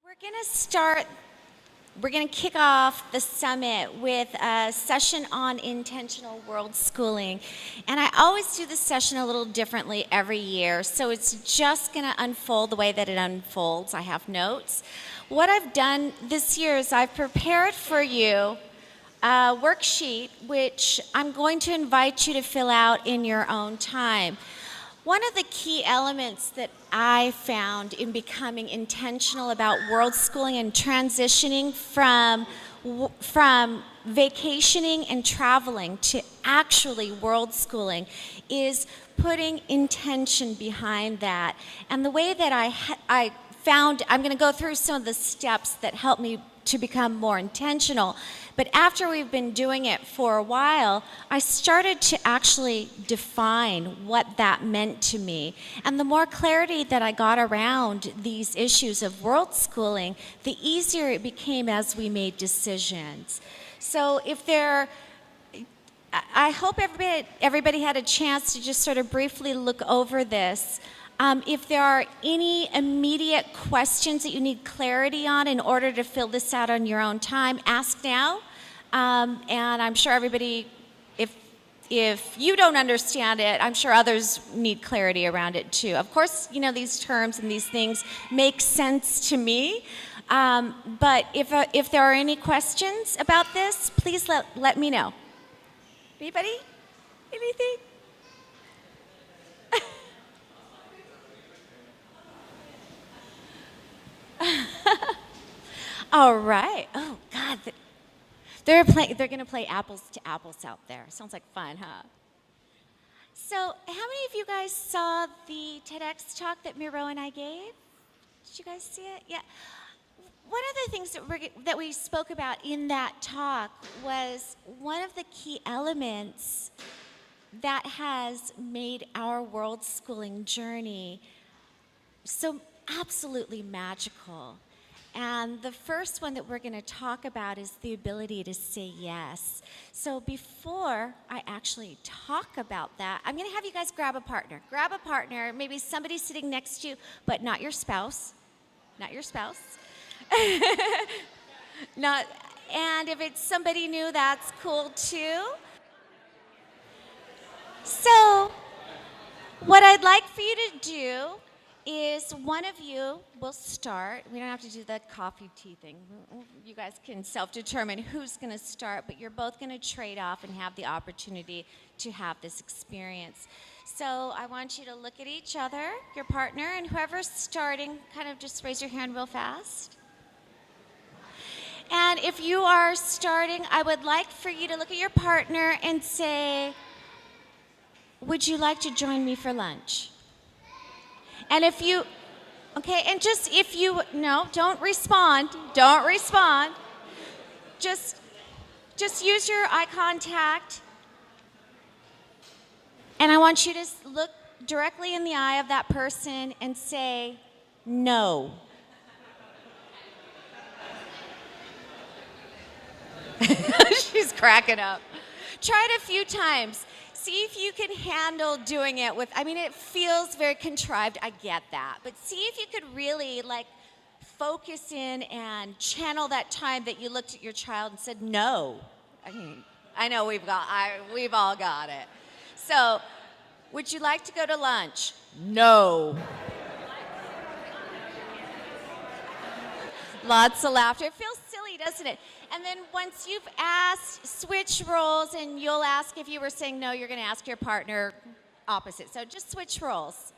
We're going to kick off the summit with a session on intentional world schooling. And I always do this session a little differently every year, so it's just going to unfold the way that it unfolds. I have notes. What I've done this year is I've prepared for you a worksheet which I'm going to invite you to fill out in your own time. One of the key elements that I found in becoming intentional about world schooling and transitioning from vacationing and traveling to actually world schooling is putting intention behind that. And the way that I found, I'm going to go through some of the steps that helped me to become more intentional. But after we've been doing it for a while, I started to actually define what that meant to me. And the more clarity that I got around these issues of world schooling, the easier it became as we made decisions. So I hope everybody had a chance to just sort of briefly look over this. If there are any immediate questions that you need clarity on in order to fill this out on your own time, ask now. And I'm sure everybody, if you don't understand it, I'm sure others need clarity around it too. Of course, you know, these terms and these things make sense to me. But if there are any questions about this, please let me know. Anybody? Anything? All right. Oh God, they're going to play apples to apples out there. Sounds like fun, huh? So, how many of you guys saw the TEDx talk that Miro and I gave? Did you guys see it? Yeah. One of the things that we spoke about in that talk was one of the key elements that has made our world schooling journey so absolutely magical. And the first one that we're going to talk about is the ability to say yes. So before I actually talk about that, I'm going to have you guys grab a partner. Grab a partner, maybe somebody sitting next to you, but not your spouse. Not your spouse. And if it's somebody new, that's cool too. So what I'd like for you to do is one of you will start. We don't have to do the coffee tea thing. You guys can self-determine who's going to start, but you're both going to trade off and have the opportunity to have this experience. So I want you to look at each other, your partner, and whoever's starting, kind of just raise your hand real fast. And if you are starting, I would like for you to look at your partner and say, "Would you like to join me for lunch?" And if you, okay, and just if you, no, don't respond. Don't respond. Just use your eye contact. And I want you to look directly in the eye of that person and say, "No." She's cracking up. Try it a few times. See if you can handle doing it with, it feels very contrived, I get that. But see if you could really focus in and channel that time that you looked at your child and said no. I know we've all got it. So, would you like to go to lunch? No. Lots of laughter. It feels silly, doesn't it? And then once you've asked, switch roles, and you'll ask if you were saying no, you're going to ask your partner opposite. So just switch roles.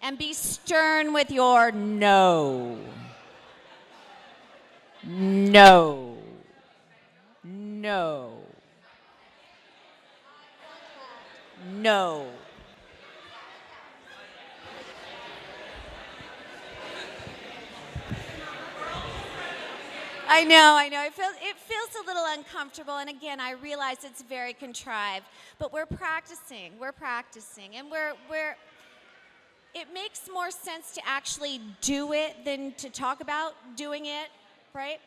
And be stern with your no. No. No. No. I know. It feels a little uncomfortable, and again, I realize it's very contrived, but we're practicing, and it makes more sense to actually do it than to talk about doing it, right?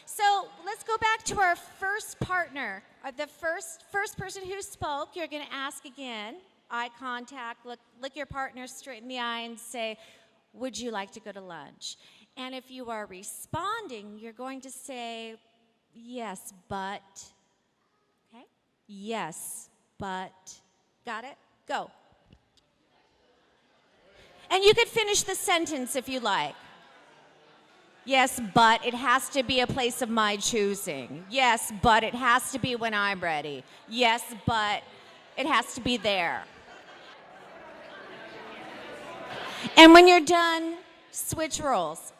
So let's go back to our first partner, the first person who spoke. You're going to ask again, eye contact, look your partner straight in the eye and say, "Would you like to go to lunch?" And if you are responding, you're going to say, yes, but. Okay? Yes, but. Got it? Go. And you could finish the sentence if you like. Yes, but it has to be a place of my choosing. Yes, but it has to be when I'm ready. Yes, but it has to be there. And when you're done, switch roles.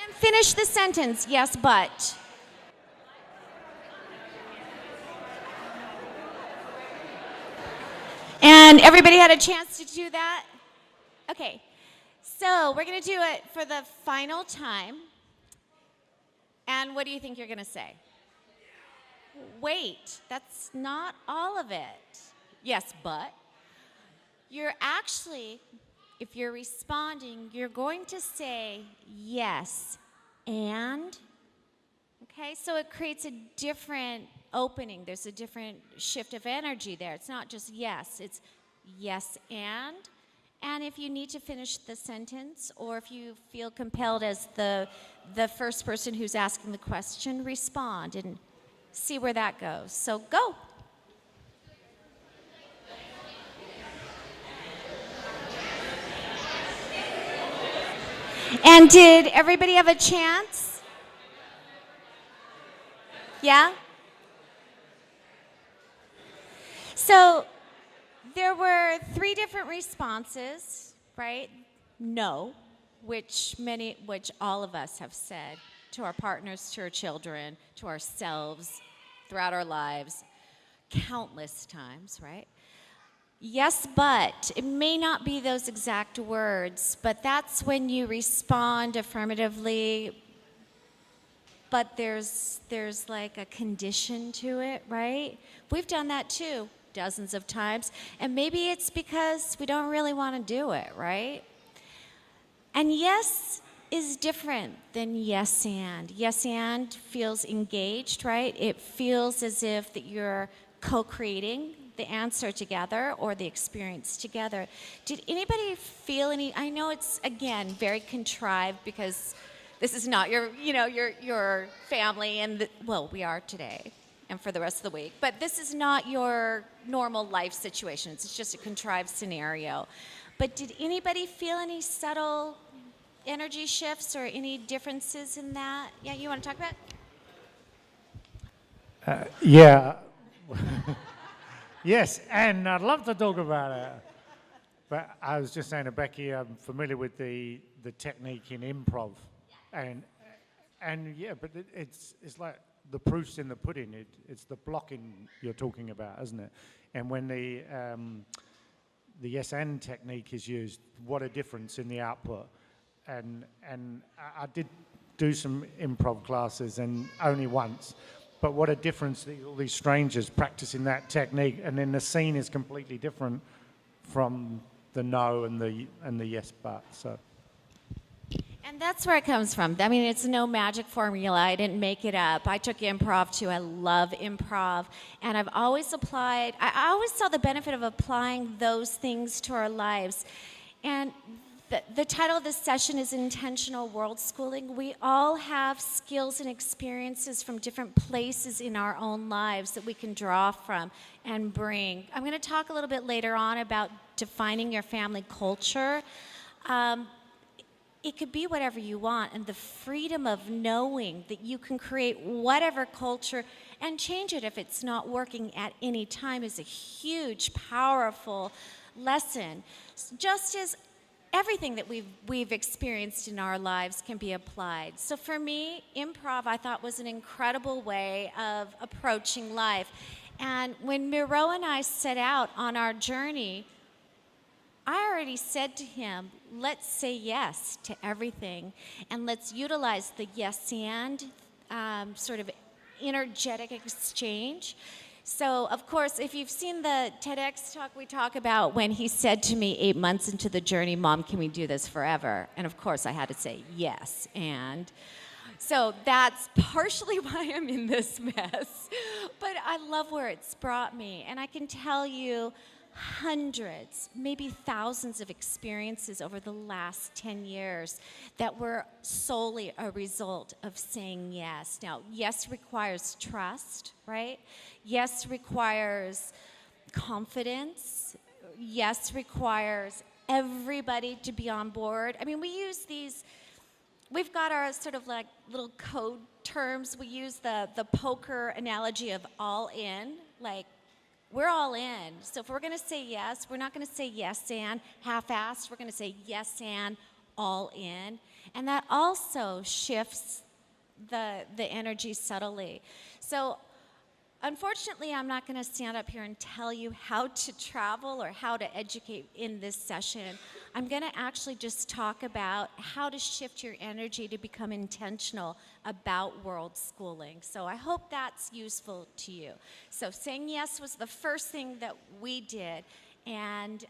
And finish the sentence, yes, but. And everybody had a chance to do that? Okay. So we're going to do it for the final time. And what do you think you're going to say? Wait, that's not all of it. Yes, but. You're actually, if you're responding, you're going to say yes, and. Okay, so it creates a different opening. There's a different shift of energy there. It's not just yes, it's yes, and. And if you need to finish the sentence, or if you feel compelled as the first person who's asking the question, respond and see where that goes. So go. And did everybody have a chance? Yeah? So there were 3 different responses, right? No, which all of us have said to our partners, to our children, to ourselves throughout our lives, countless times, right? Yes, but it may not be those exact words, but that's when you respond affirmatively, but there's like a condition to it, right? We've done that too, dozens of times, and maybe it's because we don't really want to do it, right? And yes is different than yes and. Yes and feels engaged, right? It feels as if that you're co-creating the answer together or the experience together. Did anybody feel any, I know it's, again, very contrived because this is not your family and, well, we are today and for the rest of the week, but this is not your normal life situation. It's just a contrived scenario. But did anybody feel any subtle energy shifts or any differences in that? Yeah, you want to talk about it? Yeah. Yes, and I'd love to talk about it. But I was just saying to Becky, I'm familiar with the technique in improv, and yeah, but it's like the proof's in the pudding. It's the blocking you're talking about, isn't it? And when the yes and technique is used, what a difference in the output. And I did do some improv classes, and only once. But what a difference that all these strangers practicing that technique, and then the scene is completely different from the no and the yes but. So. And that's where it comes from. I mean, it's no magic formula. I didn't make it up. I took improv too. I love improv. And I've always applied, I always saw the benefit of applying those things to our lives. And the title of this session is Intentional World Schooling. We all have skills and experiences from different places in our own lives that we can draw from and bring. I'm going to talk a little bit later on about defining your family culture. It could be whatever you want, and the freedom of knowing that you can create whatever culture and change it if it's not working at any time is a huge, powerful lesson. Just as everything that we've experienced in our lives can be applied. So for me, improv I thought was an incredible way of approaching life. And when Miro and I set out on our journey, I already said to him, let's say yes to everything, and let's utilize the yes and sort of energetic exchange. So, of course, if you've seen the TEDx talk, we talk about when he said to me 8 months into the journey, Mom, can we do this forever? And, of course, I had to say yes. And so that's partially why I'm in this mess. But I love where it's brought me. And I can tell you, hundreds, maybe thousands of experiences over the last 10 years that were solely a result of saying yes. Now, yes requires trust, right? Yes requires confidence. Yes requires everybody to be on board. I mean, we use these, we've got our sort of like little code terms. We use the poker analogy of all in, like, we're all in. So if we're going to say yes, we're not going to say yes and half-assed. We're going to say yes and all in. And that also shifts the energy subtly. So unfortunately, I'm not going to stand up here and tell you how to travel or how to educate in this session. I'm going to actually just talk about how to shift your energy to become intentional about world schooling. So I hope that's useful to you. So saying yes was the first thing that we did. And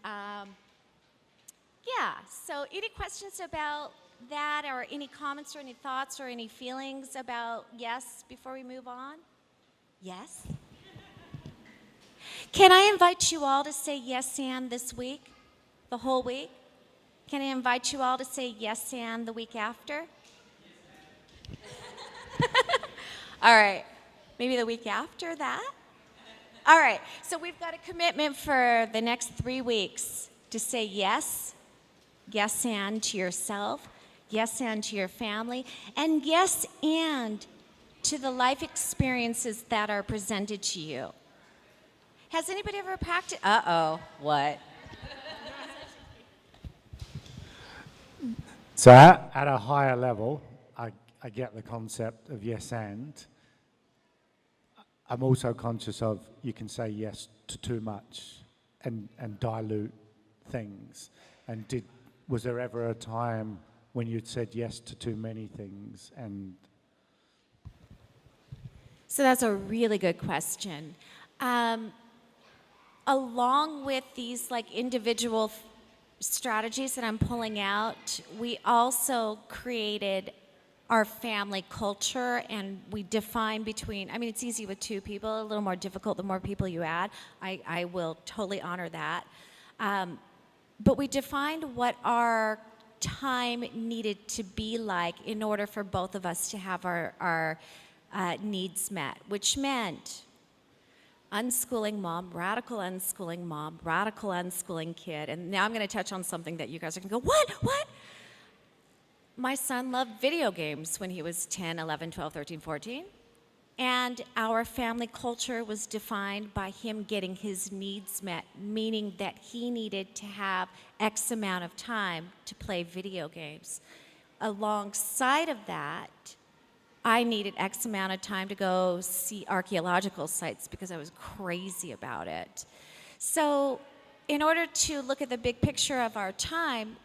yeah, so any questions about that, or any comments or any thoughts or any feelings about yes before we move on? Yes? Can I invite you all to say yes and this week, the whole week? Can I invite you all to say yes and the week after? All right, maybe the week after that? All right, so we've got a commitment for the next 3 weeks to say yes, yes and to yourself, yes and to your family, and yes and to the life experiences that are presented to you. Has anybody ever practiced? Uh-oh, what? So at a higher level, I get the concept of yes and. I'm also conscious of you can say yes to too much and dilute things. And was there ever a time when you'd said yes to too many things? And so that's a really good question. Along with these like individual strategies that I'm pulling out, we also created our family culture, and we define between, I mean, it's easy with 2 people, a little more difficult the more people you add. I will totally honor that. But we defined what our time needed to be like in order for both of us to have our needs met, which meant unschooling mom, radical unschooling kid. And now I'm going to touch on something that you guys are going to go, what? My son loved video games when he was 10, 11, 12, 13, 14. And our family culture was defined by him getting his needs met, meaning that he needed to have X amount of time to play video games. Alongside of that, I needed X amount of time to go see archaeological sites because I was crazy about it. So in order to look at the big picture of our time,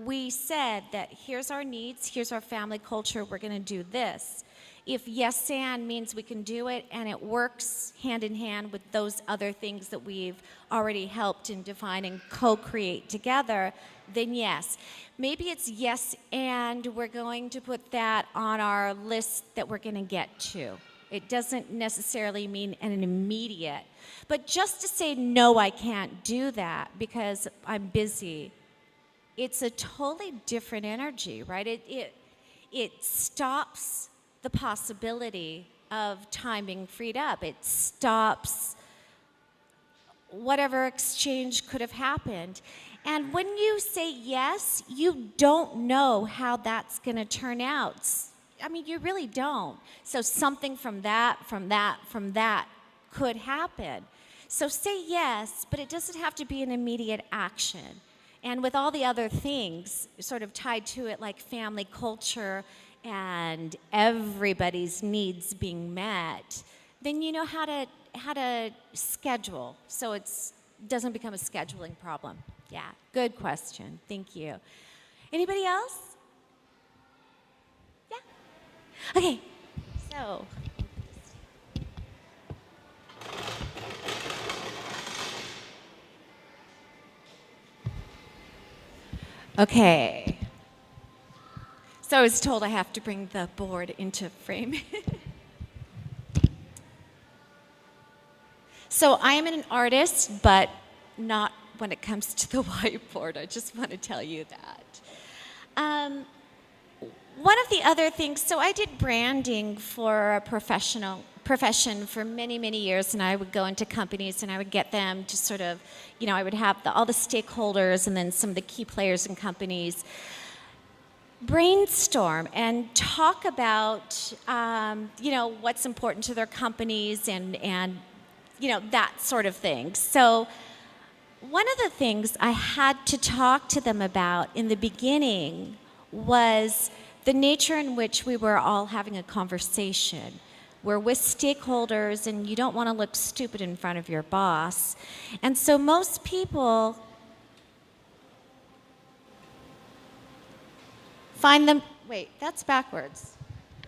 we said that here's our needs, here's our family culture, we're going to do this. If yes and means we can do it and it works hand in hand with those other things that we've already helped in define and co-create together, then yes. Maybe it's yes and we're going to put that on our list that we're going to get to. It doesn't necessarily mean an immediate. But just to say, no, I can't do that because I'm busy, it's a totally different energy, right? It stops the possibility of time being freed up. It stops whatever exchange could have happened. And when you say yes, you don't know how that's going to turn out. I mean, you really don't. So something from that could happen. So say yes, but it doesn't have to be an immediate action. And with all the other things sort of tied to it, like family culture and everybody's needs being met, then you know how to schedule, so it doesn't become a scheduling problem. Yeah, good question. Thank you. Anybody else? Yeah. Okay. So. Okay. So I was told I have to bring the board into frame. So I am an artist, but not when it comes to the whiteboard. I just want to tell you that. One of the other things, so I did branding for a profession for many, many years, and I would go into companies and I would get them to sort of, I would have all the stakeholders and then some of the key players in companies brainstorm and talk about, what's important to their companies and that sort of thing. So one of the things I had to talk to them about in the beginning was the nature in which we were all having a conversation. We're with stakeholders and you don't want to look stupid in front of your boss. And so most people find them, wait, that's backwards.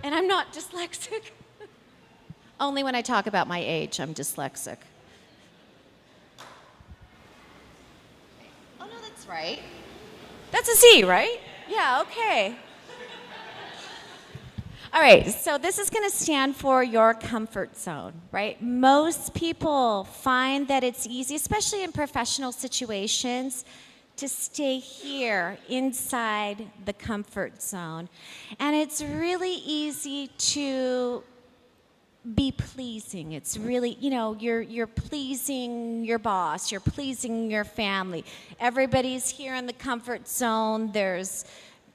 And I'm not dyslexic. Only when I talk about my age, I'm dyslexic. Oh no, that's right. That's a Z, right? Yeah, okay. All right, so this is going to stand for your comfort zone, right? Most people find that it's easy, especially in professional situations, to stay here inside the comfort zone. And it's really easy to be pleasing. It's really, you're pleasing your boss, you're pleasing your family. Everybody's here in the comfort zone. There's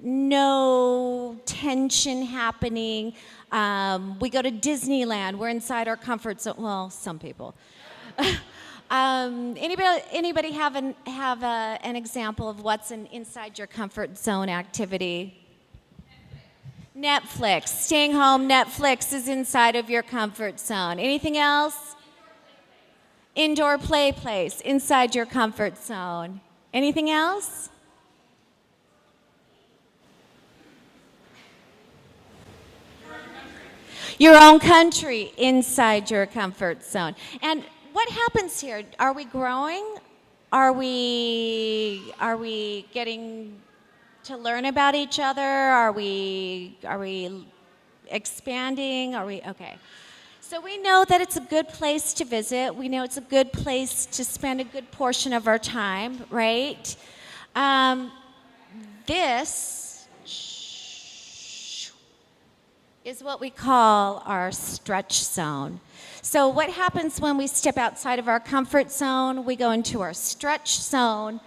no tension happening. We go to Disneyland. We're inside our comfort zone. Well, some people. Anybody have an example of what's an inside your comfort zone activity? Netflix. Staying home, Netflix is inside of your comfort zone. Anything else? Indoor play place, inside your comfort zone. Anything else? Your own country, inside your comfort zone. And what happens here? Are we growing? Are we getting to learn about each other? Are we expanding? Okay. So we know that it's a good place to visit. We know it's a good place to spend a good portion of our time, right? This is what we call our stretch zone. So what happens when we step outside of our comfort zone? We go into our stretch zone.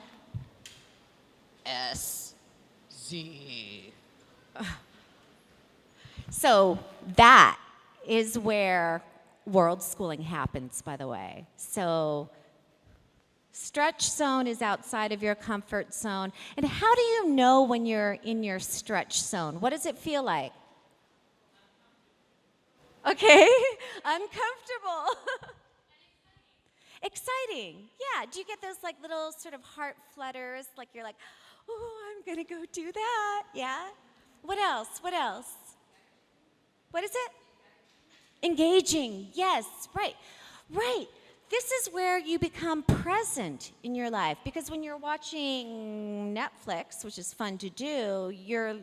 SZ. So that is where world schooling happens, by the way. So stretch zone is outside of your comfort zone. And how do you know when you're in your stretch zone? What does it feel like? Okay, uncomfortable. Exciting, yeah. Do you get those like little sort of heart flutters, like you're like, oh, I'm gonna go do that, yeah? What else, what else? What is it? Engaging, yes, right. This is where you become present in your life, because when you're watching Netflix, which is fun to do, you're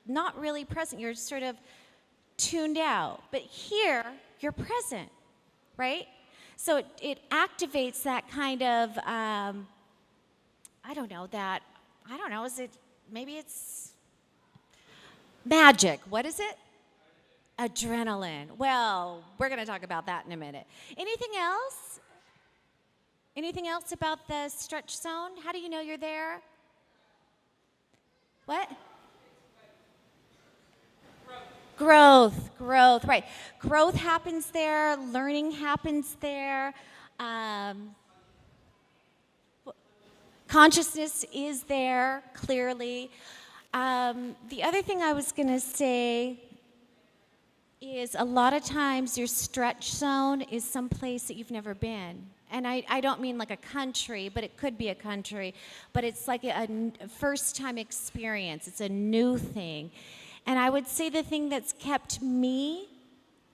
not really present, you're sort of tuned out. But here, you're present, right? So it activates that kind of, maybe it's magic. What is it? Adrenaline. Well, we're going to talk about that in a minute. Anything else? Anything else about the stretch zone? How do you know you're there? What? Growth, right. Growth happens there, learning happens there. Consciousness is there, clearly. The other thing I was going to say is a lot of times your stretch zone is someplace that you've never been. And I don't mean like a country, but it could be a country. But it's like a first-time experience. It's a new thing. And I would say the thing that's kept me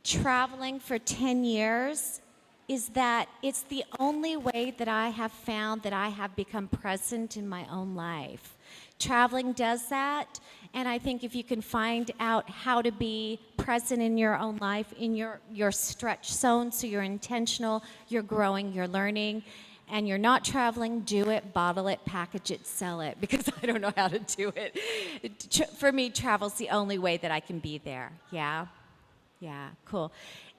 traveling for 10 years is that it's the only way that I have found that I have become present in my own life. Traveling does that, and I think if you can find out how to be present in your own life, in your stretch zone, so you're intentional, you're growing, you're learning, and you're not traveling, do it, bottle it, package it, sell it, because I don't know how to do it. For me, travel's the only way that I can be there. Yeah? Yeah, cool.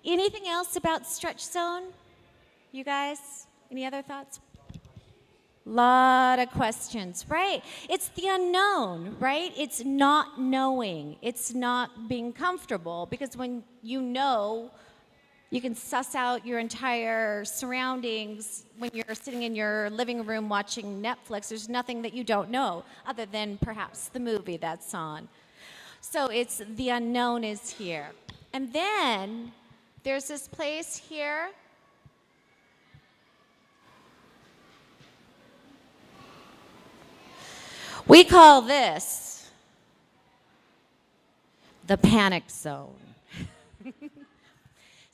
Anything else about stretch zone? You guys? Any other thoughts? Lot of questions, right? It's the unknown, right? It's not knowing. It's not being comfortable, because when you know, you can suss out your entire surroundings when you're sitting in your living room watching Netflix. There's nothing that you don't know other than perhaps the movie that's on. So it's the unknown is here. And then there's this place here. We call this the panic zone.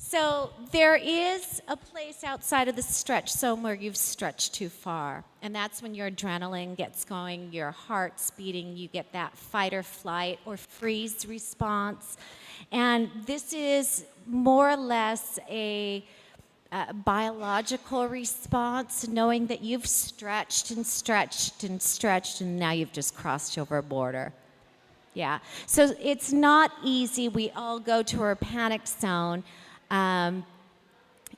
So there is a place outside of the stretch zone where you've stretched too far. And that's when your adrenaline gets going, your heart's beating, you get that fight or flight or freeze response. And this is more or less a biological response, knowing that you've stretched and stretched and stretched, and now you've just crossed over a border. Yeah. So it's not easy. We all go to our panic zone.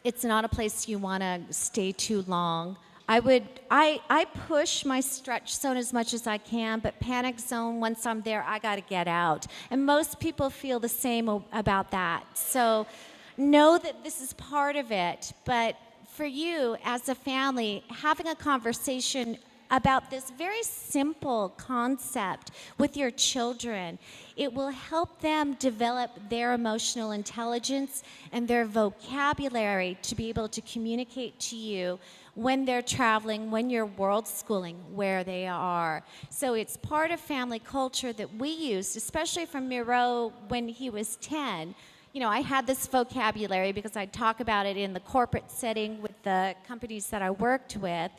It's not a place you want to stay too long. I push my stretch zone as much as I can, but panic zone, once I'm there, I got to get out. And most people feel the same about that. So know that this is part of it. But for you, as a family, having a conversation about this very simple concept with your children, it will help them develop their emotional intelligence and their vocabulary to be able to communicate to you when they're traveling, when you're world schooling, where they are. So it's part of family culture that we used, especially from Miro when he was 10. You know, I had this vocabulary because I'd talk about it in the corporate setting with the companies that I worked with.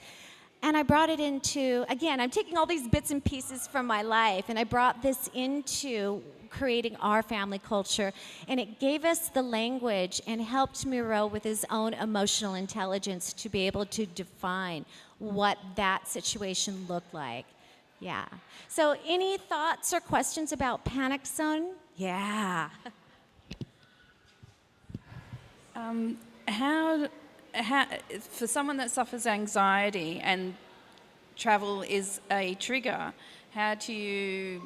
And I brought it into, again, I'm taking all these bits and pieces from my life, and I brought this into creating our family culture. And it gave us the language and helped Miro with his own emotional intelligence to be able to define what that situation looked like. Yeah. So any thoughts or questions about panic zone? Yeah. How, for someone that suffers anxiety and travel is a trigger, how do you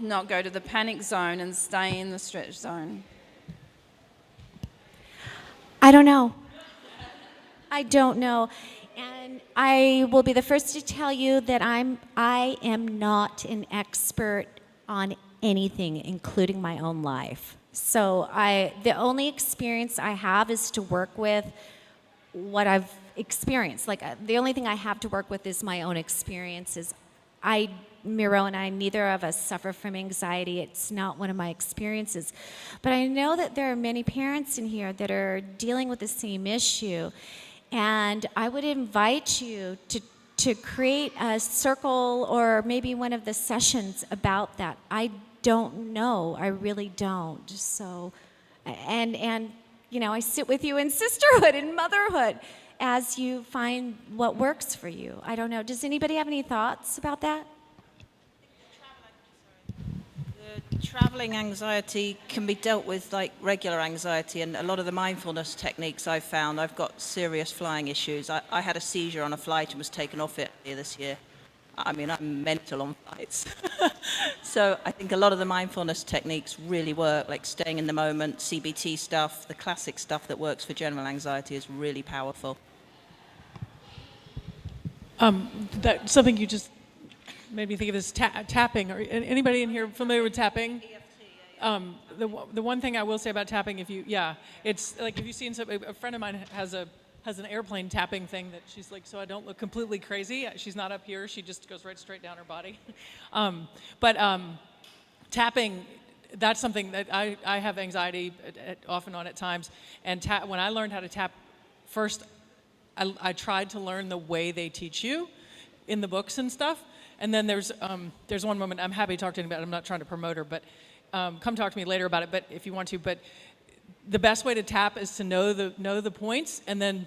not go to the panic zone and stay in the stretch zone? I don't know. I don't know. And I will be the first to tell you that I am not an expert on anything, including my own life. So the only experience I have is to work with what I've experienced. Like the only thing I have to work with is my own experiences. Miro and I, neither of us suffer from anxiety. It's not one of my experiences. But I know that there are many parents in here that are dealing with the same issue. And I would invite you to create a circle or maybe one of the sessions about that. I don't know. I really don't. So, and you know, I sit with you in sisterhood and motherhood as you find what works for you. I don't know. Does anybody have any thoughts about that? The traveling anxiety can be dealt with like regular anxiety, and a lot of the mindfulness techniques I've found. I've got serious flying issues. I had a seizure on a flight and was taken off it this year. I mean, I'm mental on flights. So I think a lot of the mindfulness techniques really work, like staying in the moment, CBT stuff, the classic stuff that works for general anxiety is really powerful. That's something you just made me think of is tapping. Are anybody in here familiar with tapping? EFT, the one thing I will say about tapping, it's like if you've seen a friend of mine has an airplane tapping thing that she's like, so I don't look completely crazy. She's not up here. She just goes right straight down her body. But tapping, that's something that I have anxiety off and on at times. And when I learned how to tap, first I tried to learn the way they teach you in the books and stuff. And then there's one moment, I'm happy to talk to anybody about it. I'm not trying to promote her, but come talk to me later about it, but if you want to. But the best way to tap is to know the points, and then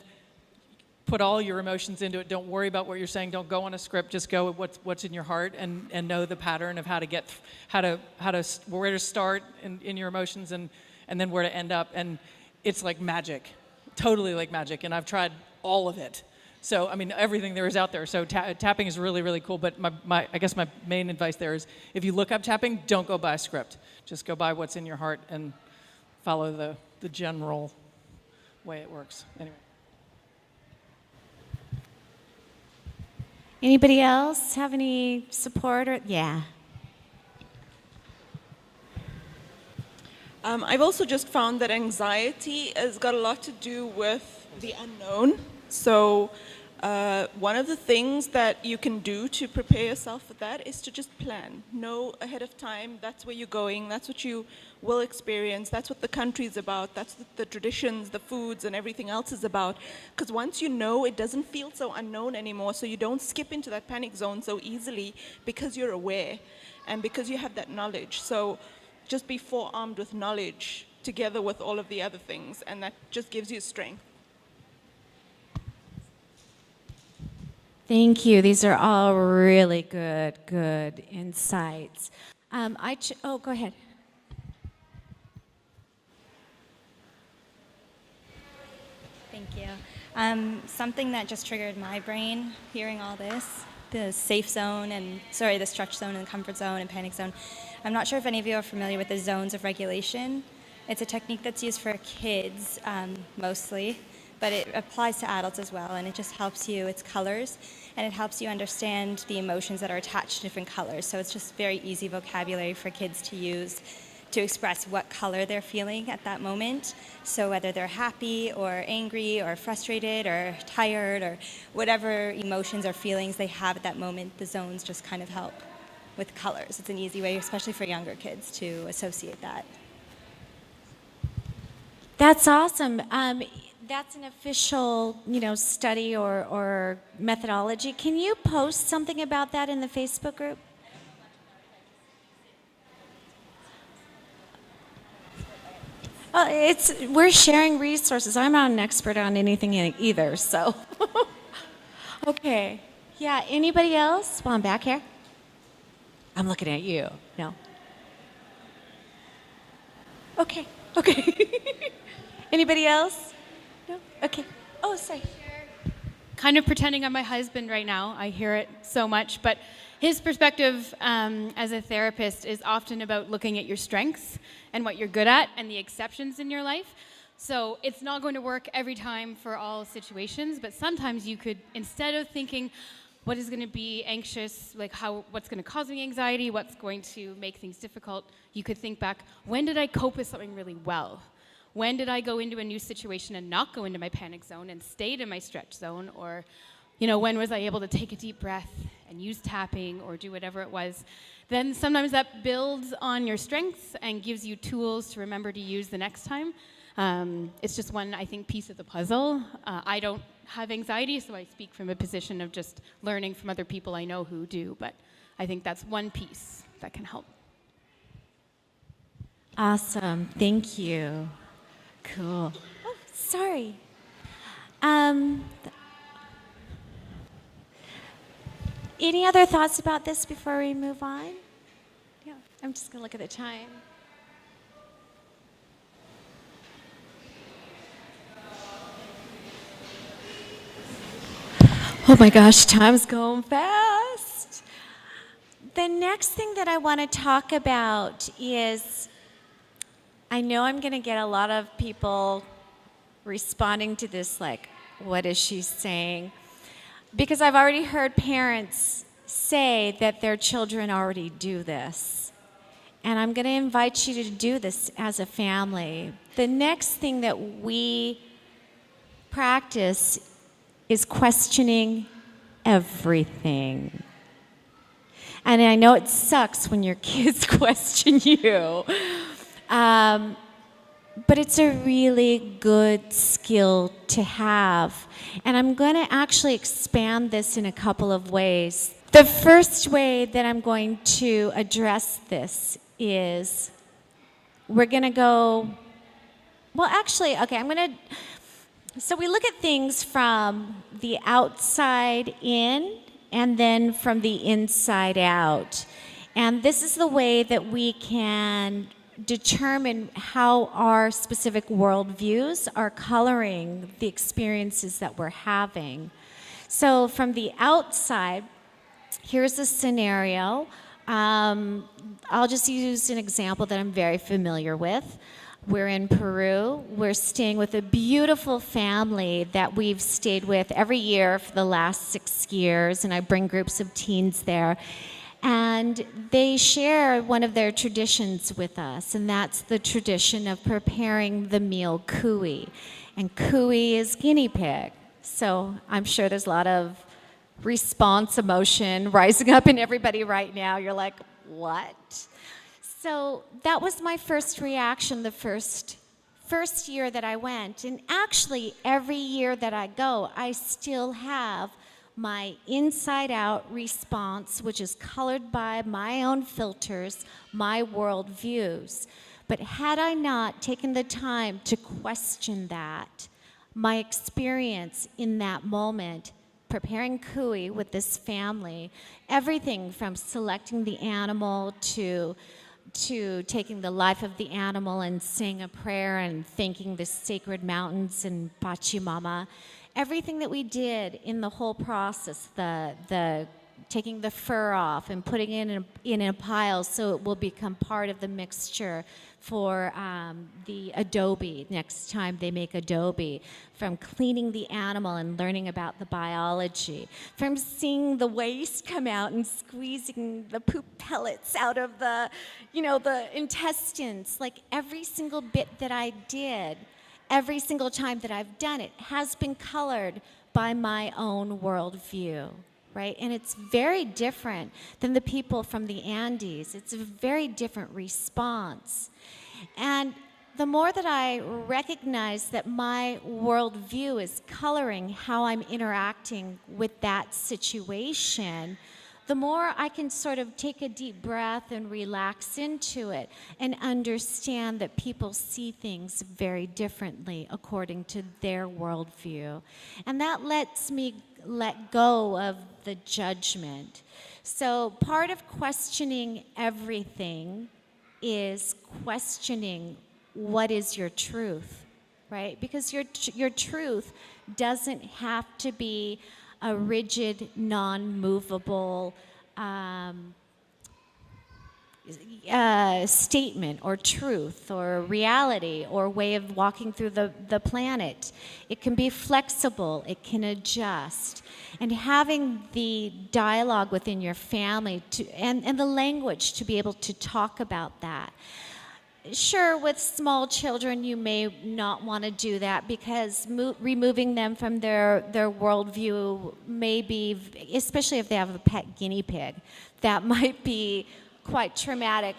put all your emotions into it. Don't worry about what you're saying. Don't go on a script. Just go with what's in your heart and know the pattern of how to get, where to start in your emotions and then where to end up. And it's like magic, totally like magic. And I've tried all of it. So, I mean, everything there is out there. So tapping is really, really cool. But I guess my main advice there is if you look up tapping, don't go by a script. Just go by what's in your heart and follow the general way it works. Anyway. Anybody else have any support? Yeah. I've also just found that anxiety has got a lot to do with the unknown. So one of the things that you can do to prepare yourself for that is to just plan. Know ahead of time that's where you're going, that's what you will experience, that's what the country is about, that's the traditions, the foods, and everything else is about. Because once you know, it doesn't feel so unknown anymore, so you don't skip into that panic zone so easily because you're aware and because you have that knowledge. So just be forearmed with knowledge together with all of the other things, and that just gives you strength. Thank you. These are all really good insights. Go ahead. Thank you. Something that just triggered my brain, hearing all this, the safe zone the stretch zone and comfort zone and panic zone. I'm not sure if any of you are familiar with the zones of regulation. It's a technique that's used for kids mostly, but it applies to adults as well, and it just helps you, it's colors, and it helps you understand the emotions that are attached to different colors. So it's just very easy vocabulary for kids to use to express what color they're feeling at that moment. So whether they're happy or angry or frustrated or tired or whatever emotions or feelings they have at that moment, the zones just kind of help with colors. It's an easy way, especially for younger kids, to associate that. That's awesome. That's an official, study or methodology. Can you post something about that in the Facebook group? We're sharing resources. I'm not an expert on anything either, so. Okay. Yeah, anybody else? Well, I'm back here. I'm looking at you. No. Okay. Anybody else? No? Okay. Oh, sorry. Kind of pretending I'm my husband right now. I hear it so much, but his perspective as a therapist is often about looking at your strengths and what you're good at and the exceptions in your life. So it's not going to work every time for all situations, but sometimes you could, instead of thinking what is going to be anxious, like what's going to cause me anxiety, what's going to make things difficult, you could think back, when did I cope with something really well? When did I go into a new situation and not go into my panic zone and stayed in my stretch zone? Or, when was I able to take a deep breath and use tapping or do whatever it was? Then sometimes that builds on your strengths and gives you tools to remember to use the next time. It's just one, I think, piece of the puzzle. I don't have anxiety, so I speak from a position of just learning from other people I know who do, but I think that's one piece that can help. Awesome. Thank you. Cool. Oh, sorry. Any other thoughts about this before we move on? Yeah, I'm just going to look at the time. Oh my gosh, time's going fast. The next thing that I want to talk about is, I know I'm going to get a lot of people responding to this like, what is she saying? Because I've already heard parents say that their children already do this. And I'm going to invite you to do this as a family. The next thing that we practice is questioning everything. And I know it sucks when your kids question you. But it's a really good skill to have. And I'm going to actually expand this in a couple of ways. The first way that I'm going to address this is we're going to go, well, actually, okay, So we look at things from the outside in and then from the inside out. And this is the way that we can determine how our specific worldviews are coloring the experiences that we're having. So from the outside, here's a scenario. I'll just use an example that I'm very familiar with. We're in Peru. We're staying with a beautiful family that we've stayed with every year for the last 6 years, and I bring groups of teens there. And they share one of their traditions with us, and that's the tradition of preparing the meal kui. And kui is guinea pig. So I'm sure there's a lot of response emotion rising up in everybody right now. You're like, what? So that was my first reaction the first year that I went. And actually, every year that I go, I still have my inside-out response, which is colored by my own filters, my worldviews. But had I not taken the time to question that, my experience in that moment, preparing kui with this family, everything from selecting the animal to taking the life of the animal and saying a prayer and thanking the sacred mountains and Pachamama, everything that we did in the whole process, the taking the fur off and putting it in a pile so it will become part of the mixture for the adobe next time they make adobe, from cleaning the animal and learning about the biology, from seeing the waste come out and squeezing the poop pellets out of the intestines. Like every single bit that I did, every single time that I've done it has been colored by my own worldview, right? And it's very different than the people from the Andes. It's a very different response. And the more that I recognize that my worldview is coloring how I'm interacting with that situation, the more I can sort of take a deep breath and relax into it and understand that people see things very differently according to their worldview. And that lets me let go of the judgment. So part of questioning everything is questioning what is your truth, right? Because your truth doesn't have to be a rigid, non-movable statement or truth or reality or way of walking through the planet. It can be flexible, it can adjust. And having the dialogue within your family and the language to be able to talk about that. Sure, with small children, you may not want to do that because removing them from their worldview may be, especially if they have a pet guinea pig, that might be quite traumatic.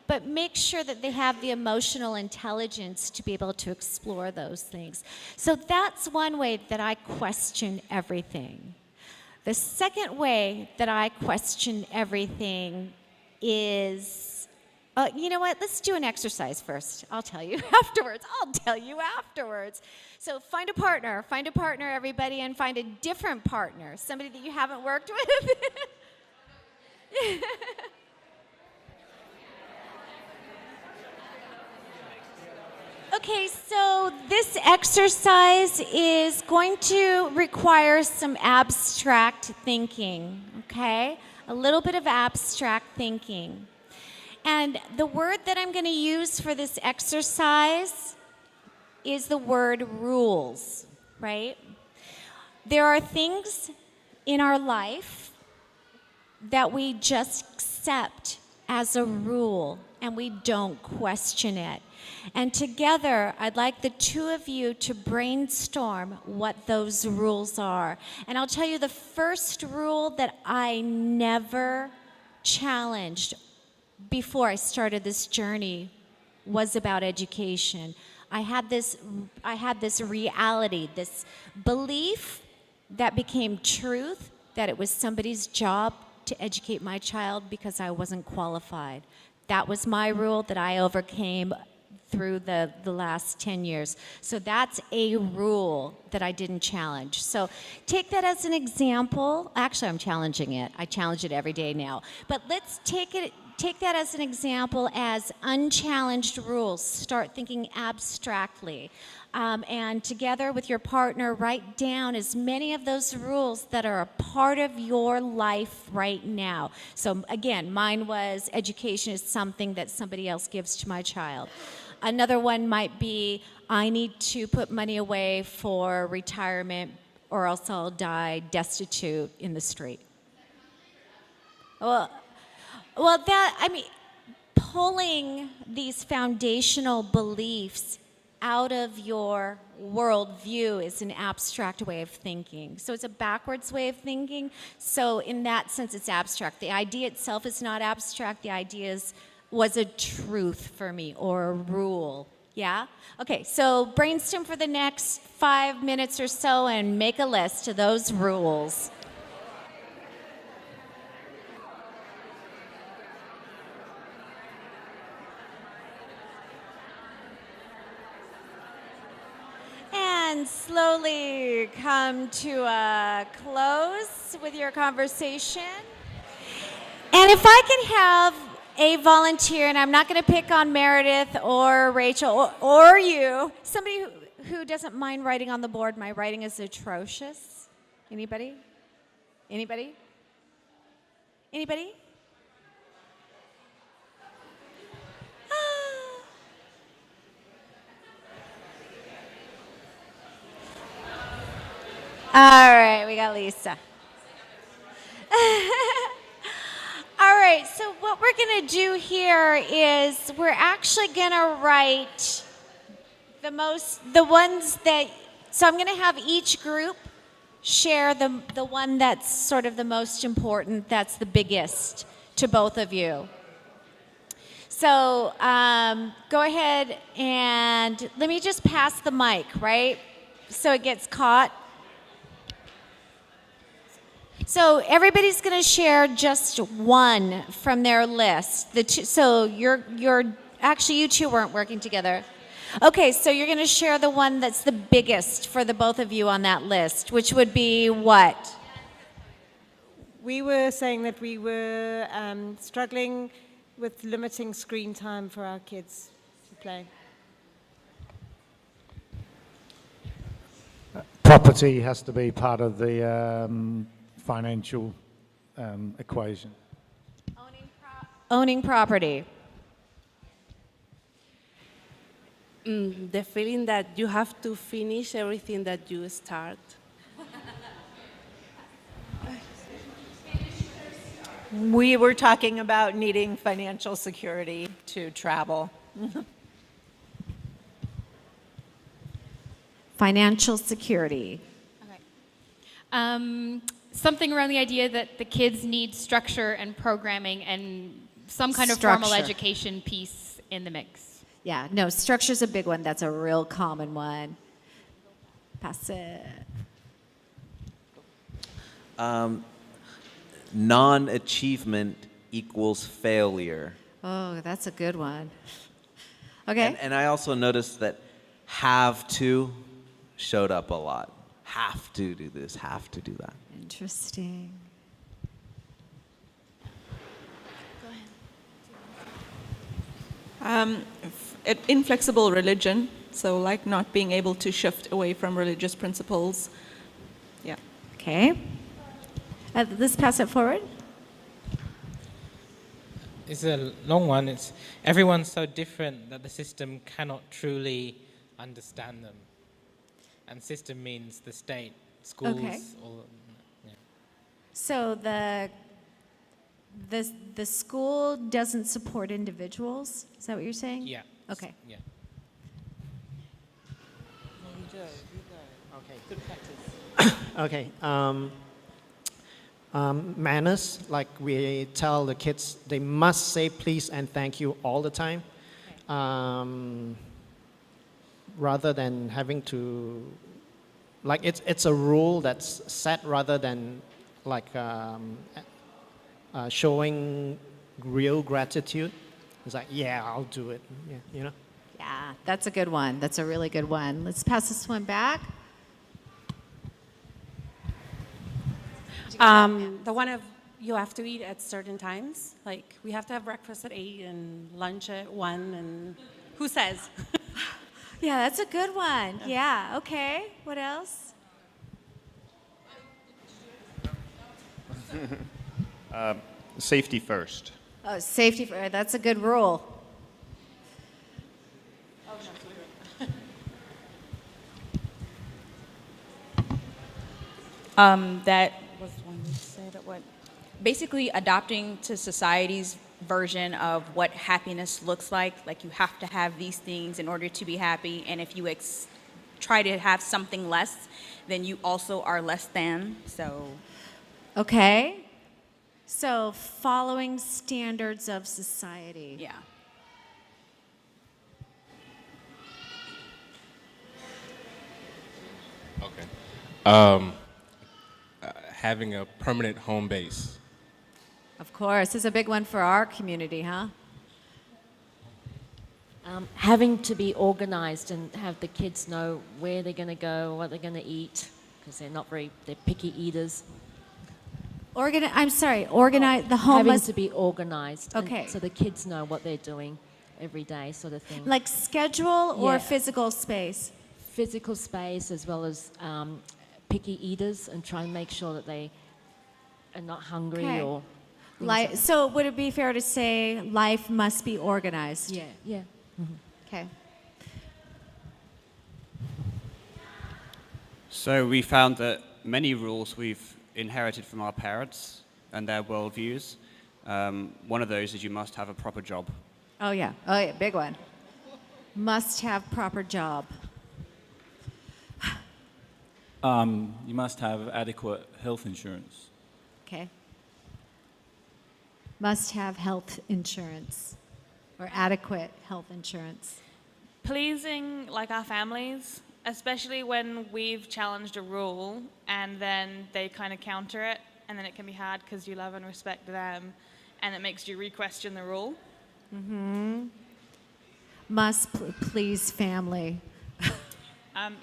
But make sure that they have the emotional intelligence to be able to explore those things. So that's one way that I question everything. The second way that I question everything is, you know what? Let's do an exercise first. I'll tell you afterwards. So find a partner, everybody, and find a different partner, somebody that you haven't worked with. Okay, so this exercise is going to require some abstract thinking, okay? A little bit of abstract thinking. And the word that I'm going to use for this exercise is the word rules, right? There are things in our life that we just accept as a rule and we don't question it. And together, I'd like the two of you to brainstorm what those rules are. And I'll tell you the first rule that I never challenged before I started this journey was about education. I had this reality, this belief that became truth, that it was somebody's job to educate my child because I wasn't qualified. That was my rule that I overcame through the last 10 years. So that's a rule that I didn't challenge. So take that as an example. Actually, I'm challenging it. I challenge it every day now. But let's take that as an example as unchallenged rules. Start thinking abstractly. And together with your partner, write down as many of those rules that are a part of your life right now. So again, mine was education is something that somebody else gives to my child. Another one might be, I need to put money away for retirement or else I'll die destitute in the street. Well, pulling these foundational beliefs out of your worldview is an abstract way of thinking. So it's a backwards way of thinking. So in that sense, it's abstract. The idea itself is not abstract. The idea was a truth for me or a rule. Yeah? Okay, so brainstorm for the next 5 minutes or so and make a list of those rules. And slowly come to a close with your conversation. And if I can have a volunteer, and I'm not going to pick on Meredith or Rachel or you, somebody who doesn't mind writing on the board. My writing is atrocious. Anybody? Anybody? Anybody? All right, we got Lisa. All right, so what we're going to do here is we're actually going to write the ones that, so I'm going to have each group share the one that's sort of the most important, that's the biggest to both of you. So go ahead and let me just pass the mic, right? So it gets caught. So everybody's going to share just one from their list. So actually you two weren't working together. Okay, so you're going to share the one that's the biggest for the both of you on that list, which would be what? We were saying that we were struggling with limiting screen time for our kids to play. Property has to be part of the financial equation. Owning property. The feeling that you have to finish everything that you start. We were talking about needing financial security to travel. Financial security. Okay. Something around the idea that the kids need structure and programming and some kind of formal education piece in the mix. Yeah, no, structure's a big one. That's a real common one. Pass it. Non-achievement equals failure. Oh, that's a good one. Okay. And I also noticed that have to showed up a lot. Have to do this, have to do that. Interesting. Go ahead. Inflexible religion, so like not being able to shift away from religious principles. Yeah. Okay. Let's pass it forward. It's a long one. It's everyone's so different that the system cannot truly understand them. And system means the state, schools. Okay. All, yeah. So the school doesn't support individuals. Is that what you're saying? Yeah. Okay. Yeah. Okay. Good practice. Okay. Manners, like we tell the kids, they must say please and thank you all the time, rather than having to, like it's a rule that's set rather than like showing real gratitude. It's like, yeah, I'll do it, yeah, you know? Yeah. Yeah, that's a good one. That's a really good one. Let's pass this one back. The one of you have to eat at certain times. Like we have to have breakfast at 8 and lunch at 1. And who says? Yeah, that's a good one. Yeah, okay. What else? Safety first. Oh, safety. That's a good rule. That was one you said. What? Basically, adopting to society's version of what happiness looks like. Like you have to have these things in order to be happy, and if you try to have something less, then you also are less than. So. Okay. So following standards of society. Yeah. Okay. Having a permanent home base. Of course. This is a big one for our community, huh? Having to be organized and have the kids know where they're going to go, what they're going to eat, because they're picky eaters. Organize the home Having must to be organized. Okay. So the kids know what they're doing every day, sort of thing. like schedule or Yeah. physical space. Physical space as well as picky eaters, and try and make sure that they are not hungry Okay. or. things like that. So would it be fair to say life must be organized? Yeah. Yeah. Okay. So we found that many rules we've inherited from our parents and their worldviews. One of those is you must have a proper job. Oh yeah, big one. Must have proper job. You must have adequate health insurance. Okay. Must have health insurance or adequate health insurance. Pleasing like our families, especially when we've challenged a rule and then they kind of counter it, and then it can be hard because you love and respect them, and it makes you re-question the rule. Mm-hmm. Must please family.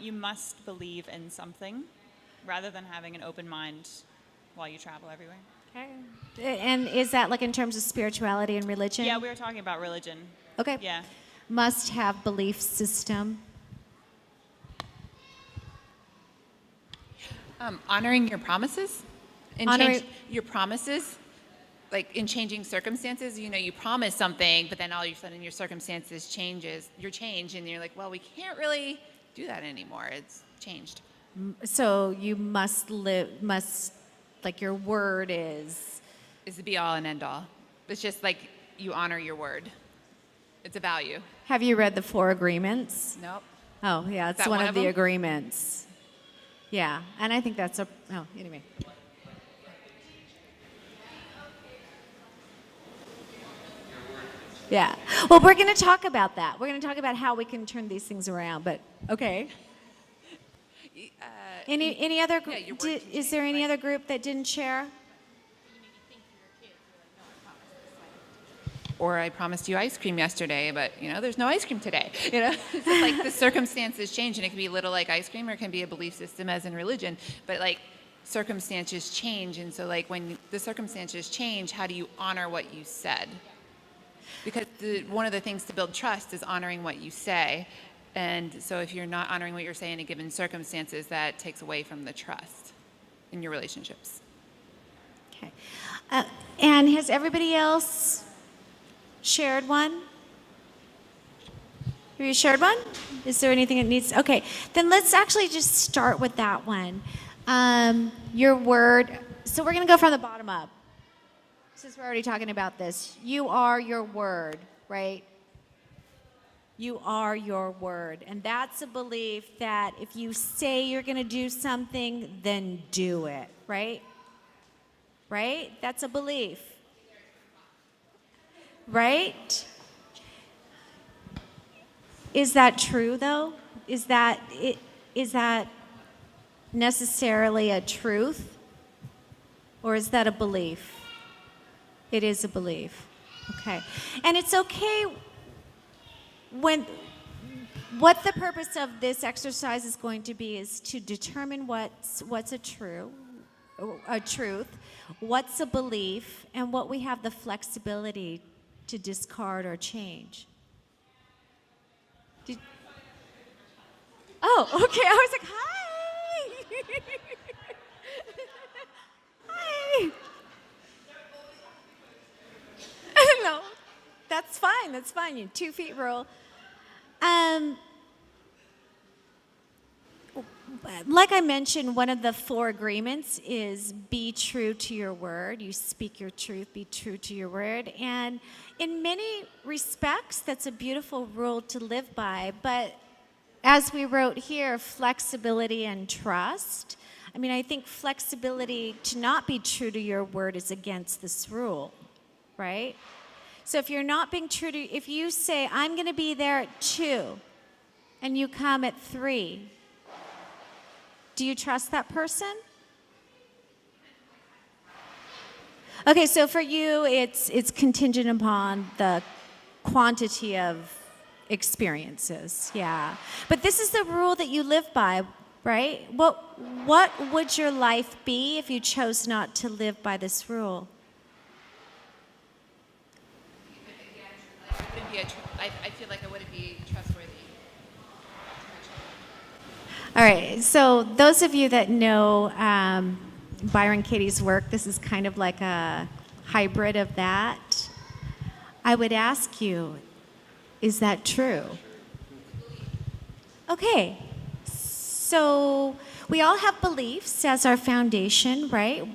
You must believe in something rather than having an open mind while you travel everywhere. Okay. And is that like in terms of spirituality and religion? Yeah, we were talking about religion. Okay. Yeah. Must have belief system. Honoring your promises and your promises, like in changing circumstances. You know, you promise something, but then all of a sudden your circumstances changes. You change, and you're like, well, we can't really do that anymore. It's changed. So you must like your word is the be all and end all. It's just like you honor your word. It's a value. Have you read the 4 agreements? Nope. Oh, yeah, it's that one one of of the them? agreements. Yeah, and I think that's anyway. Yeah. Well, we're going to talk about that. We're going to talk about how we can turn these things around, but okay. Any other is there any other group that didn't share? Or I promised you ice cream yesterday, but there's no ice cream today. It's just like the circumstances change, and it can be little like ice cream, or it can be a belief system, as in religion. But like circumstances change, and so like when the circumstances change, how do you honor what you said? Because one of the things to build trust is honoring what you say, and so if you're not honoring what you're saying in given circumstances, that takes away from the trust in your relationships. Okay. And has everybody else shared one? Have you shared one? Is there anything that needs? Okay, then let's actually just start with that one. Your word. So we're going to go from the bottom up. Since we're already talking about this, you are your word, right? You are your word. And that's a belief that if you say you're going to do something, then do it, right? Right? That's a belief. Right? Is that true, though? Is that necessarily a truth? Or is that a belief? It is a belief. Okay. And it's okay when what the purpose of this exercise is going to be is to determine what's a truth, what's a belief, and what we have the flexibility to discard or change. Oh, okay. I was like, hi. Hi. No, that's fine. That's fine. You 2 feet rule. Like I mentioned, one of the 4 agreements is be true to your word. You speak your truth, be true to your word. And in many respects, that's a beautiful rule to live by. But as we wrote here, flexibility and trust. I mean, I think flexibility to not be true to your word is against this rule, right? So if you're not being true to, if you say, I'm going to be there at 2, and you come at 3, do you trust that person? Okay, so for you, it's contingent upon the quantity of experiences, yeah. But this is the rule that you live by, right? What would your life be if you chose not to live by this rule? I feel like I wouldn't be trustworthy. All right, so those of you that know Byron Katie's work, this is kind of like a hybrid of that. I would ask you, is that true? Okay, so we all have beliefs as our foundation, right?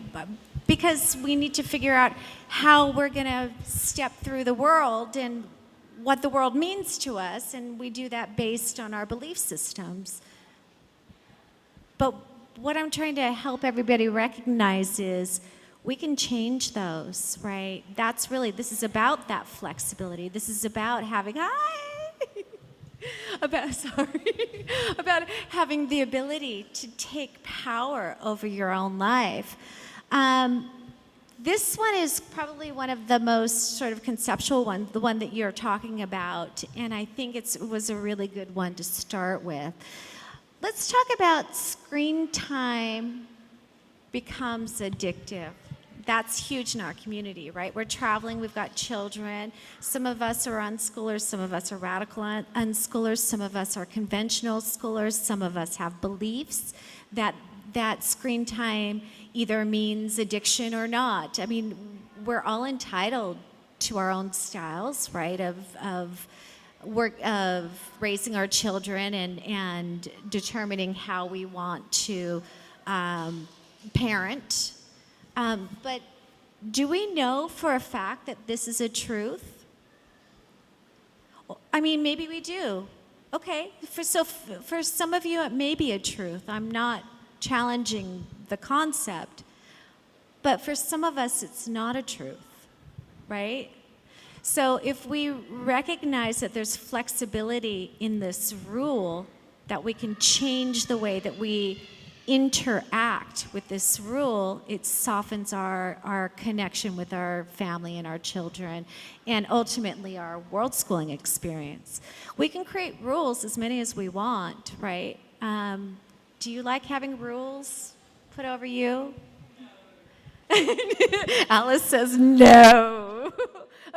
Because we need to figure out how we're going to step through the world and what the world means to us, and we do that based on our belief systems. But what I'm trying to help everybody recognize is we can change those, right? That's really, this is about that flexibility. This is about having, about having the ability to take power over your own life. This one is probably one of the most sort of conceptual ones, the one that you're talking about, and I think it was a really good one to start with. Let's talk about screen time becomes addictive. That's huge in our community, right? We're traveling, we've got children. Some of us are unschoolers, some of us are radical unschoolers, some of us are conventional schoolers, some of us have beliefs that screen time either means addiction or not. I mean, we're all entitled to our own styles, right, of raising our children and determining how we want to parent. But do we know for a fact that this is a truth? I mean, maybe we do. Okay, for some of you, it may be a truth. I'm not challenging the concept. But for some of us, it's not a truth, right? So if we recognize that there's flexibility in this rule, that we can change the way that we interact with this rule, it softens our connection with our family and our children, and ultimately our world schooling experience. We can create rules, as many as we want, right? Do you like having rules put over you? Alice says no.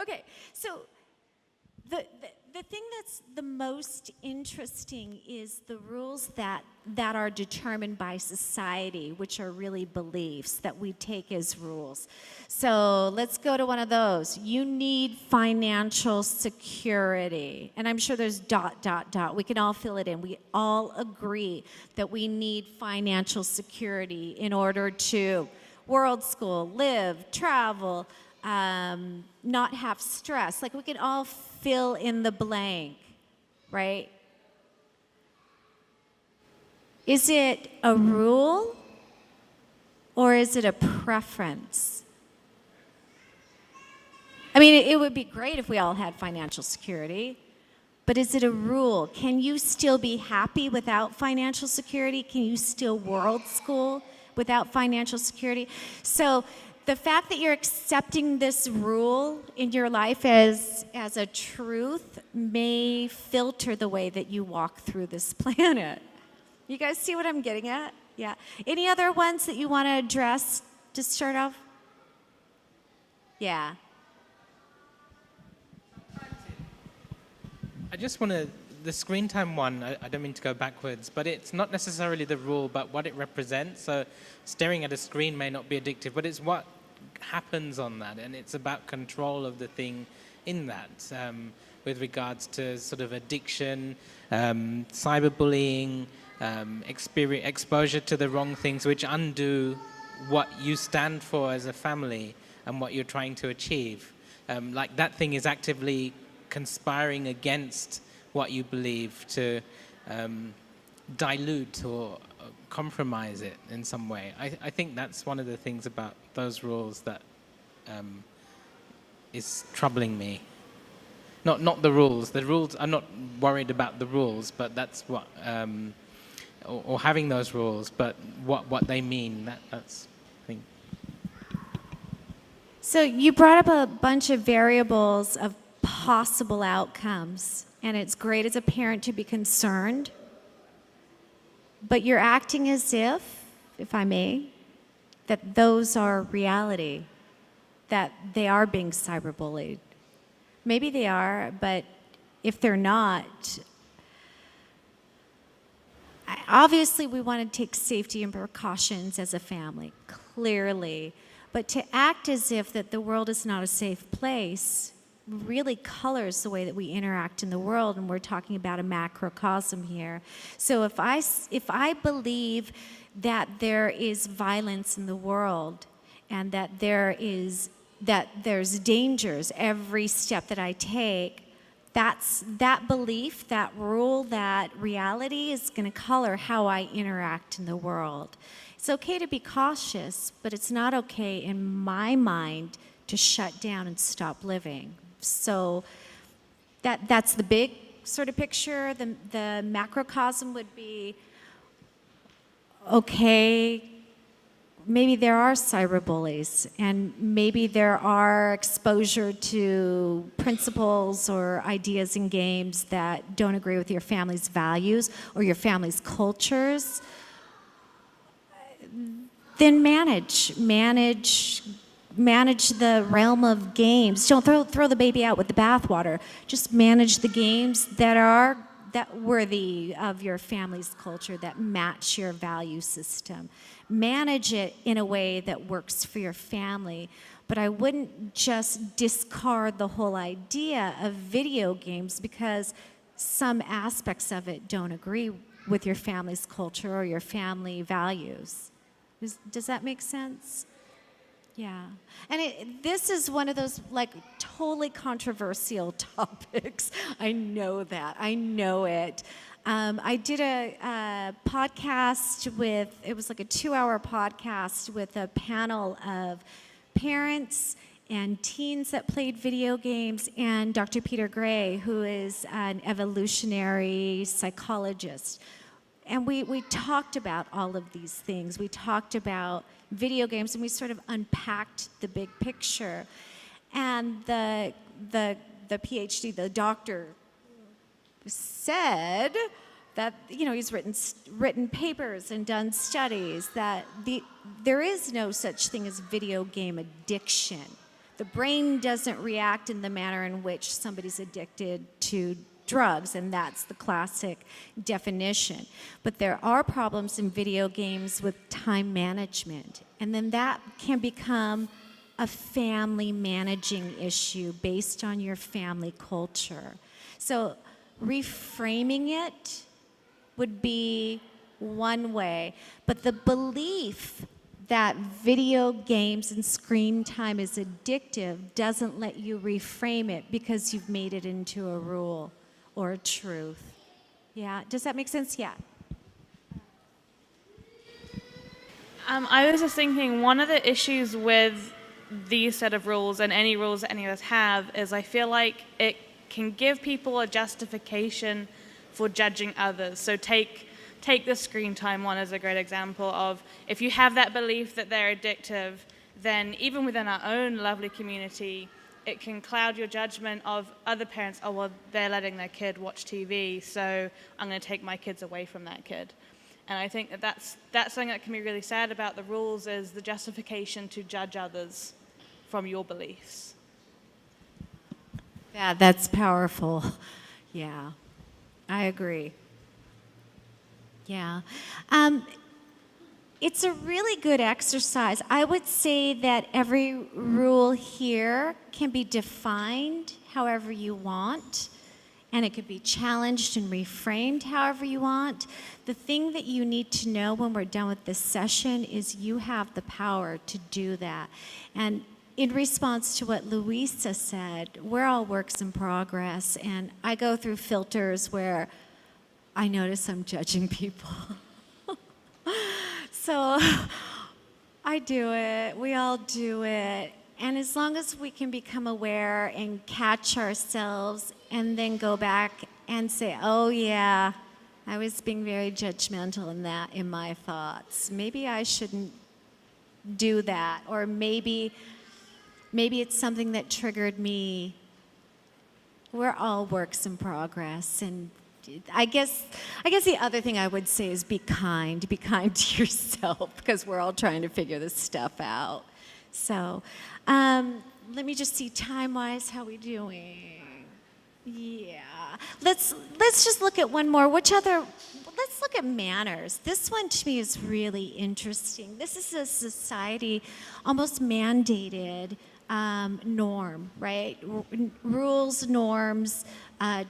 Okay, so the thing that's the most interesting is the rules that are determined by society, which are really beliefs that we take as rules. So let's go to one of those. You need financial security. And I'm sure there's ... We can all fill it in. We all agree that we need financial security in order to world school, live, travel, not have stress. Like, we can all fill in the blank, right? Is it a rule or is it a preference? I mean, it would be great if we all had financial security, but is it a rule? Can you still be happy without financial security? Can you still world school without financial security? So the fact that you're accepting this rule in your life as a truth may filter the way that you walk through this planet. You guys see what I'm getting at? Yeah. Any other ones that you want to address to start off? Yeah. I just want to, the screen time one, I don't mean to go backwards, but it's not necessarily the rule, but what it represents. So staring at a screen may not be addictive, but it's what happens on that, and it's about control of the thing in that, with regards to sort of addiction, cyberbullying, exposure to the wrong things, which undo what you stand for as a family and what you're trying to achieve. Like that thing is actively conspiring against what you believe to dilute or compromise it in some way. I think that's one of the things about those rules that is troubling me. Not the rules. The rules, I'm not worried about the rules, but that's what, or having those rules, but what they mean, that's, I think. So you brought up a bunch of variables of possible outcomes, and it's great as a parent to be concerned, but you're acting as if I may, that those are reality, that they are being cyberbullied. Maybe they are, but if they're not, obviously we want to take safety and precautions as a family, clearly, but to act as if that the world is not a safe place really colors the way that we interact in the world, and we're talking about a macrocosm here. So if I believe that there is violence in the world and that there's dangers every step that I take, that belief, that rule, that reality is going to color how I interact in the world. It's okay to be cautious, but it's not okay in my mind to shut down and stop living. So that's the big sort of picture. The macrocosm would be, okay, maybe there are cyberbullies, and maybe there are exposure to principles or ideas in games that don't agree with your family's values or your family's cultures. Then manage the realm of games. Don't throw the baby out with the bathwater. Just manage the games that worthy of your family's culture, that match your value system. Manage it in a way that works for your family. But I wouldn't just discard the whole idea of video games because some aspects of it don't agree with your family's culture or your family values. Does that make sense? Yeah. And this is one of those like totally controversial topics. I know that. I know it. I did a podcast it was like a 2-hour podcast with a panel of parents and teens that played video games and Dr. Peter Gray, who is an evolutionary psychologist. And we talked about all of these things. We talked about video games, and we sort of unpacked the big picture. And the PhD, the doctor, said that he's written papers and done studies that there is no such thing as video game addiction. The brain doesn't react in the manner in which somebody's addicted to drugs, and that's the classic definition. But there are problems in video games with time management, and then that can become a family managing issue based on your family culture. So reframing it would be one way, but the belief that video games and screen time is addictive doesn't let you reframe it because you've made it into a rule or a truth. Yeah, does that make sense? Yeah. I was just thinking, one of the issues with these set of rules and any rules that any of us have is I feel like it can give people a justification for judging others. So take the screen time one as a great example of, if you have that belief that they're addictive, then even within our own lovely community, it can cloud your judgment of other parents. Oh, well, they're letting their kid watch TV, so I'm going to take my kids away from that kid. And I think that that's something that can be really sad about the rules, is the justification to judge others from your beliefs. Yeah, that's powerful. Yeah, I agree. Yeah. It's a really good exercise. I would say that every rule here can be defined however you want, and it could be challenged and reframed however you want. The thing that you need to know when we're done with this session is you have the power to do that. And in response to what Louisa said, we're all works in progress, and I go through filters where I notice I'm judging people. So I do it, we all do it, and as long as we can become aware and catch ourselves and then go back and say, oh yeah, I was being very judgmental in my thoughts. Maybe I shouldn't do that, or maybe it's something that triggered me. We're all works in progress, and I guess the other thing I would say is be kind to yourself, because we're all trying to figure this stuff out. So let me just see time-wise, how we doing? Yeah, let's just look at one more. Let's look at manners. This one to me is really interesting. This is a society almost mandated norm, right? Rules, norms,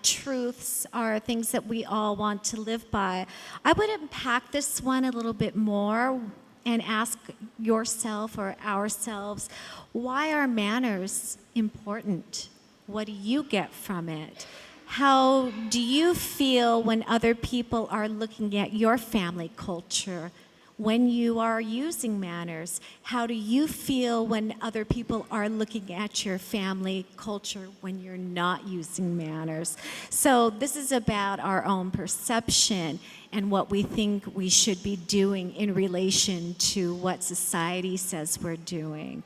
truths are things that we all want to live by. I would unpack this one a little bit more and ask yourself or ourselves, why are manners important? What do you get from it? How do you feel when other people are looking at your family culture when you are using manners? How do you feel when other people are looking at your family culture when you're not using manners? So this is about our own perception and what we think we should be doing in relation to what society says we're doing.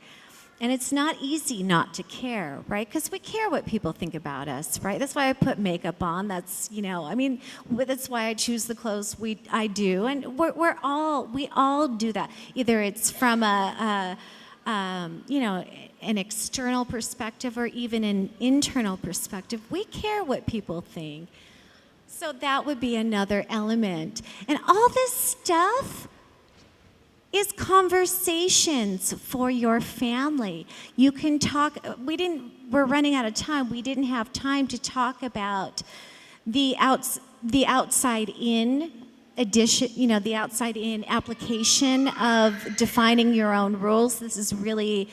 And it's not easy not to care, right? Because we care what people think about us, right? That's why I put makeup on. That's, that's why I choose the clothes I do. And we all do that. Either it's from an external perspective or even an internal perspective. We care what people think. So that would be another element. And all this stuff is conversations for your family. You can talk, we're running out of time. We didn't have time to talk about the outside in addition, the outside in application of defining your own rules. This is really,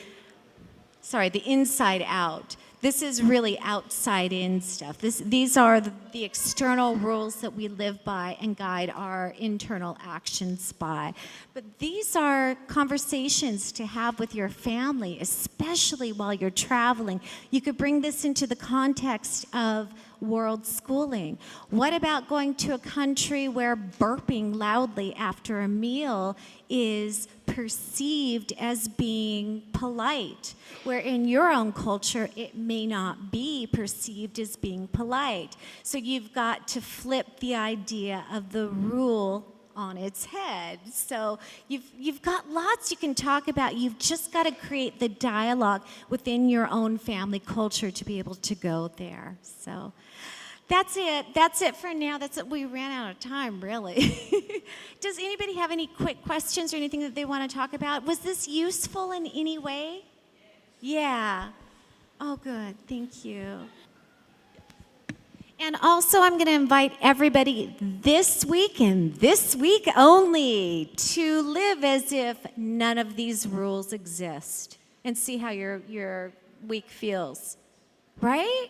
the inside out. This is really outside in stuff. These are the external rules that we live by and guide our internal actions by. But these are conversations to have with your family, especially while you're traveling. You could bring this into the context of world schooling. What about going to a country where burping loudly after a meal is perceived as being polite, where in your own culture it may not be perceived as being polite? So you've got to flip the idea of the rule on its head. So you've got lots you can talk about. You've just got to create the dialogue within your own family culture to be able to go there. So that's it for now. We ran out of time, really. Does anybody have any quick questions or anything that they want to talk about? Was this useful in any way? Yeah. Oh, good. Thank you. And also, I'm going to invite everybody this week and this week only to live as if none of these rules exist and see how your week feels. Right?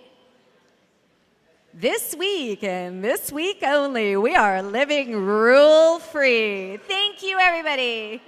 This week and this week only, we are living rule-free. Thank you, everybody.